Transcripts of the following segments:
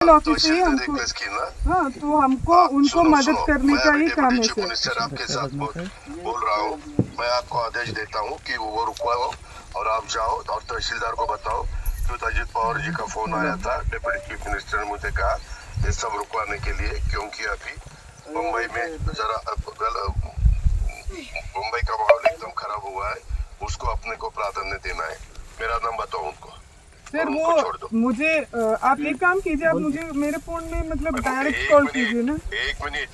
Office से ही हमको, हाँ तो हमको उनको मदद करने का ही काम है सर। मिनिस्टर आपके साथ बोल रहा हूँ, मैं आपको आदेश देता हूँ कि वो रुकवाओ और आप जाओ और तहसीलदार को बताओ कि अजित पवार जी का फोन आया था, डिप्टी चीफ मिनिस्टर ने मुझे कहा ये सब रुकवाने के लिए, क्योंकि अभी मुंबई में जरा मुंबई का माहौल एकदम खराब हुआ है, उसको अपने को प्राधान्य देना है। मेरा नाम बताओ उनको सर उनको छोड़ दो। वो मुझे आप एक काम कीजिए, आप मुझे मेरे फोन में मतलब डायरेक्ट कॉल कीजिए ना। एक मिनट,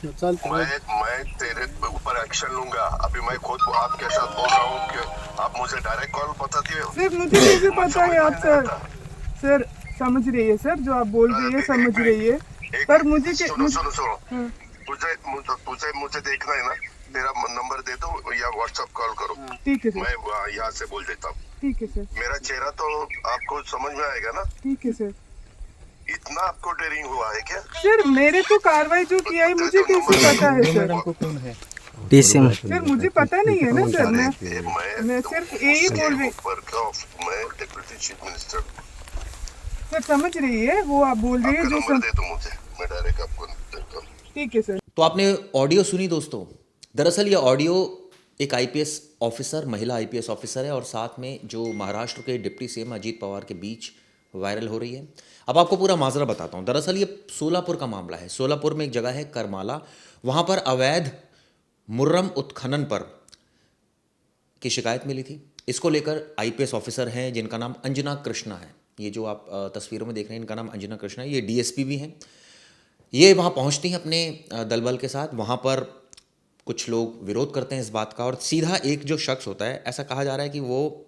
मैं तेरे ऊपर एक्शन लूंगा। अभी मैं खुद आपके साथ बोल रहा हूँ कि आप मुझे डायरेक्ट कॉल बताती हो। सर मुझे कैसे पता है आप सर समझ रही है सर, जो आप बोल रही है समझ रही है, पर मुझे सुनो मुझे देखना है ना, मेरा नंबर दे दो या व्हाट्सएप कॉल करो। ठीक है सर, मैं यहाँ से बोल देता हूँ। ठीक है सर, मेरा चेहरा तो आपको समझ में आएगा ना। ठीक है सर। इतना आपको डेयरिंग हुआ है क्या? सर मेरे तो कार्रवाई जो किया है मुझे कैसे पता है सर? डीसीएम सर मुझे पता नहीं है ना सर, मैं सिर्फ यही बोल रही। मैं डिप्टी चीफ मिनिस्टर, सर समझ रही है वो आप बोल रही है जो दे दो मुझे, मैं डायरेक्ट आपको देता हूँ। ठीक है सर। तो आपने ऑडियो सुनी दोस्तों। दरअसल ये ऑडियो एक आईपीएस ऑफिसर, महिला आईपीएस ऑफिसर है और साथ में जो महाराष्ट्र के डिप्टी सीएम अजीत पवार के बीच वायरल हो रही है। अब आपको पूरा माजरा बताता हूँ। दरअसल ये सोलापुर का मामला है। सोलापुर में एक जगह है करमाला, वहाँ पर अवैध मुर्रम उत्खनन पर की शिकायत मिली थी। इसको लेकर आईपीएस ऑफिसर हैं जिनका नाम अंजना कृष्णा है। ये जो आप तस्वीरों में देख रहे हैं इनका नाम अंजना कृष्णा है। ये डीएसपी भी हैं। ये वहाँ पहुँचती हैं अपने दल बल के साथ। वहाँ पर कुछ लोग विरोध करते हैं इस बात का और सीधा एक जो शख्स होता है, ऐसा कहा जा रहा है कि वो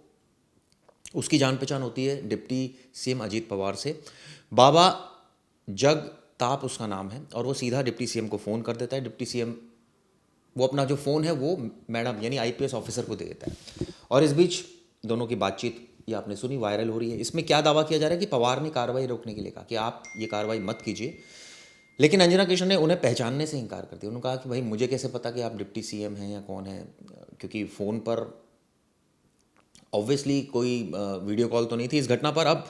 उसकी जान पहचान होती है डिप्टी सीएम अजीत पवार से। बाबा जगताप उसका नाम है और वो सीधा डिप्टी सीएम को फ़ोन कर देता है। डिप्टी सीएम वो अपना जो फ़ोन है वो मैडम यानी आईपीएस ऑफिसर को दे देता है और इस बीच दोनों की बातचीत ये आपने सुनी, वायरल हो रही है। इसमें क्या दावा किया जा रहा है कि पवार ने कार्रवाई रोकने के लिए कहा कि आप ये कार्रवाई मत कीजिए, लेकिन अंजना कृष्ण ने उन्हें पहचानने से इनकार कर दिया। उन्होंने कहा कि भाई मुझे कैसे पता कि आप डिप्टी सीएम हैं या कौन है, क्योंकि फ़ोन पर ऑब्वियसली कोई वीडियो कॉल तो नहीं थी। इस घटना पर अब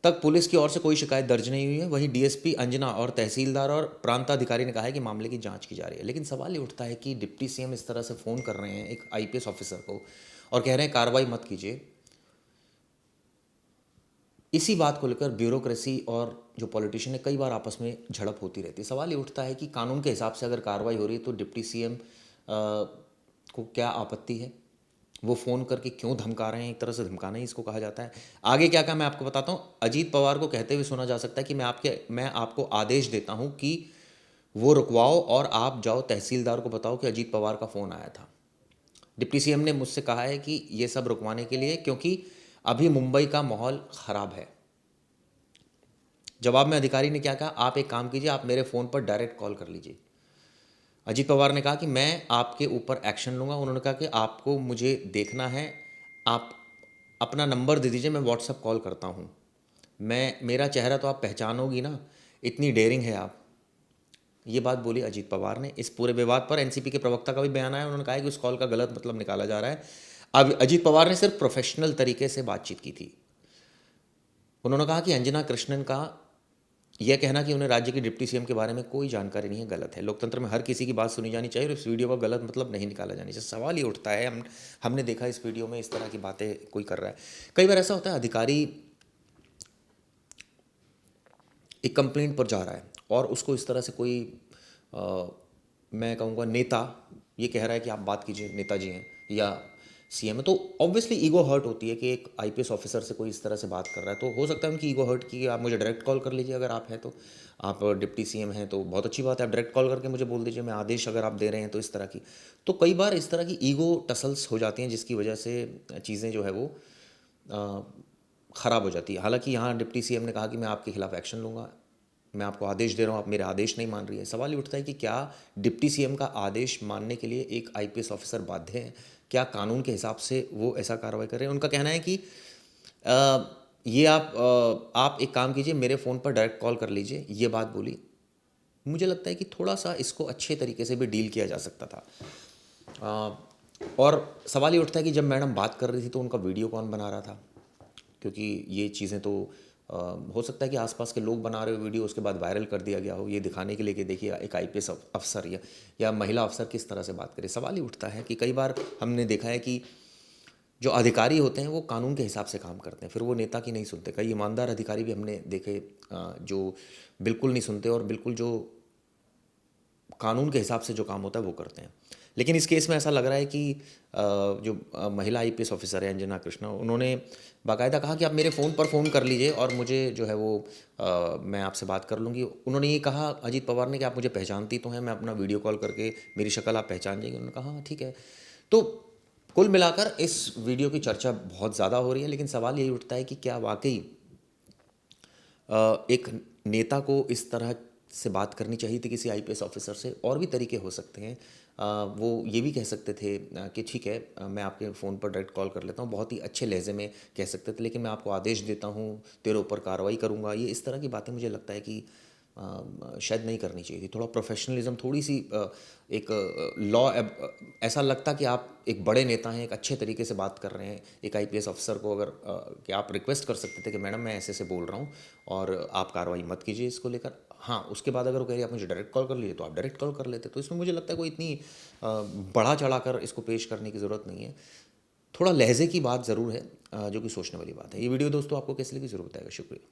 तक पुलिस की ओर से कोई शिकायत दर्ज नहीं हुई है। वहीं डीएसपी अंजना और तहसीलदार और प्रांताधिकारी ने कहा है कि मामले की जांच की जा रही है। लेकिन सवाल ये उठता है कि डिप्टी सीएम इस तरह से फ़ोन कर रहे हैं एक आईपीएस ऑफिसर को और कह रहे हैं कार्रवाई मत कीजिए। इसी बात को लेकर ब्यूरोक्रेसी और जो पॉलिटिशियन है कई बार आपस में झड़प होती रहती है। सवाल ये उठता है कि कानून के हिसाब से अगर कार्रवाई हो रही है तो डिप्टी सीएम को क्या आपत्ति है? वो फ़ोन करके क्यों धमका रहे हैं? एक तरह से धमकाना ही इसको कहा जाता है। आगे क्या क्या मैं आपको बताता हूँ। अजीत पवार को कहते हुए सुना जा सकता है कि मैं आपको आदेश देता हूँ कि वो रुकवाओ और आप जाओ तहसीलदार को बताओ कि अजीत पवार का फ़ोन आया था। डिप्टी सीएम ने मुझसे कहा है कि ये सब रुकवाने के लिए, क्योंकि अभी मुंबई का माहौल ख़राब है। जवाब में अधिकारी ने क्या कहा, आप एक काम कीजिए, आप मेरे फ़ोन पर डायरेक्ट कॉल कर लीजिए। अजीत पवार ने कहा कि मैं आपके ऊपर एक्शन लूँगा। उन्होंने कहा कि आपको मुझे देखना है, आप अपना नंबर दे दीजिए, मैं व्हाट्सएप कॉल करता हूँ। मेरा चेहरा तो आप पहचानोगी ना, इतनी डेयरिंग है आप। ये बात बोली अजीत पवार ने। इस पूरे विवाद पर एनसीपी के प्रवक्ता का भी बयान आया। उन्होंने कहा कि उस कॉल का गलत मतलब निकाला जा रहा है। अब अजीत पवार ने सिर्फ प्रोफेशनल तरीके से बातचीत की थी। उन्होंने कहा कि अंजना कृष्णन का यह कहना कि उन्हें राज्य के डिप्टी सीएम के बारे में कोई जानकारी नहीं है, गलत है। लोकतंत्र में हर किसी की बात सुनी जानी चाहिए और इस वीडियो का गलत मतलब नहीं निकाला जाना चाहिए। सवाल ये उठता है, हमने देखा इस वीडियो में इस तरह की बातें कोई कर रहा है। कई बार ऐसा होता है अधिकारी एक कंप्लेंट पर जा रहा है और उसको इस तरह से कोई मैं कहूँगा नेता ये कह रहा है कि आप बात कीजिए, नेताजी हैं या सीएम है, तो ऑब्वियसली ईगो हर्ट होती है कि एक आईपीएस ऑफिसर से कोई इस तरह से बात कर रहा है। तो हो सकता है उनकी ईगो हर्ट की आप मुझे डायरेक्ट कॉल कर लीजिए, अगर आप हैं तो, आप डिप्टी सीएम हैं तो बहुत अच्छी बात है, आप डायरेक्ट कॉल करके मुझे बोल दीजिए, मैं आदेश अगर आप दे रहे हैं तो इस तरह की। तो कई बार इस तरह की ईगो टसल्स हो जाती हैं जिसकी वजह से चीज़ें जो है वो ख़राब हो जाती है। हालांकि यहाँ डिप्टी सीएम ने कहा कि मैं आपके खिलाफ एक्शन लूँगा, मैं आपको आदेश दे रहा हूँ, आप मेरे आदेश नहीं मान रही है। सवाल ये उठता है कि क्या डिप्टी सीएम का आदेश मानने के लिए एक आईपीएस ऑफिसर बाध्य है? क्या कानून के हिसाब से वो ऐसा कार्रवाई कर रहे हैं? उनका कहना है कि ये आप एक काम कीजिए, मेरे फ़ोन पर डायरेक्ट कॉल कर लीजिए, ये बात बोली। मुझे लगता है कि थोड़ा सा इसको अच्छे तरीके से भी डील किया जा सकता था। और सवाल ये उठता है कि जब मैडम बात कर रही थी तो उनका वीडियो कौन बना रहा था? क्योंकि ये चीज़ें तो हो सकता है कि आसपास के लोग बना रहे हो वीडियो, उसके बाद वायरल कर दिया गया हो, ये दिखाने के लिए कि देखिए एक आईपीएस अफसर या महिला अफसर किस तरह से बात करे। सवाल ही उठता है कि कई बार हमने देखा है कि जो अधिकारी होते हैं वो कानून के हिसाब से काम करते हैं, फिर वो नेता की नहीं सुनते। कई ईमानदार अधिकारी भी हमने देखे जो बिल्कुल नहीं सुनते और बिल्कुल जो कानून के हिसाब से जो काम होता है वो करते हैं। लेकिन इस केस में ऐसा लग रहा है कि जो महिला आईपीएस ऑफिसर है अंजना कृष्णा, उन्होंने बाकायदा कहा कि आप मेरे फ़ोन पर फ़ोन कर लीजिए और मुझे जो है वो मैं आपसे बात कर लूँगी। उन्होंने ये कहा अजीत पवार ने कि आप मुझे पहचानती तो हैं, मैं अपना वीडियो कॉल करके मेरी शक्ल आप पहचान जाएंगे। उन्होंने कहा हाँ ठीक है। तो कुल मिलाकर इस वीडियो की चर्चा बहुत ज़्यादा हो रही है, लेकिन सवाल यही उठता है कि क्या वाकई एक नेता को इस तरह से बात करनी चाहिए थी किसी आईपीएस ऑफिसर से? और भी तरीके हो सकते हैं। वो ये भी कह सकते थे कि ठीक है मैं आपके फ़ोन पर डायरेक्ट कॉल कर लेता हूँ, बहुत ही अच्छे लहजे में कह सकते थे, लेकिन मैं आपको आदेश देता हूँ, तेरे ऊपर कार्रवाई करूँगा। ये इस तरह की बातें मुझे लगता है कि शायद नहीं करनी चाहिए थी। थोड़ा प्रोफेशनलिज्म, थोड़ी सी एक लॉ, ऐसा लगता कि आप एक बड़े नेता हैं, एक अच्छे तरीके से बात कर रहे हैं एक आईपीएस अफसर को, अगर कि आप रिक्वेस्ट कर सकते थे कि मैडम मैं ऐसे ऐसे बोल रहा हूँ और आप कार्रवाई मत कीजिए इसको लेकर। हाँ, उसके बाद अगर वो कह रही आप मुझे डायरेक्ट कॉल कर लीजिए तो आप डायरेक्ट कॉल कर लेते। तो इसमें मुझे लगता है कोई इतनी बढ़ा चढ़ाकर इसको पेश करने की ज़रूरत नहीं है। थोड़ा लहजे की बात ज़रूर है जो कि सोचने वाली बात है। ये वीडियो दोस्तों आपको कैसे लगी ज़रूर बताएगा। शुक्रिया।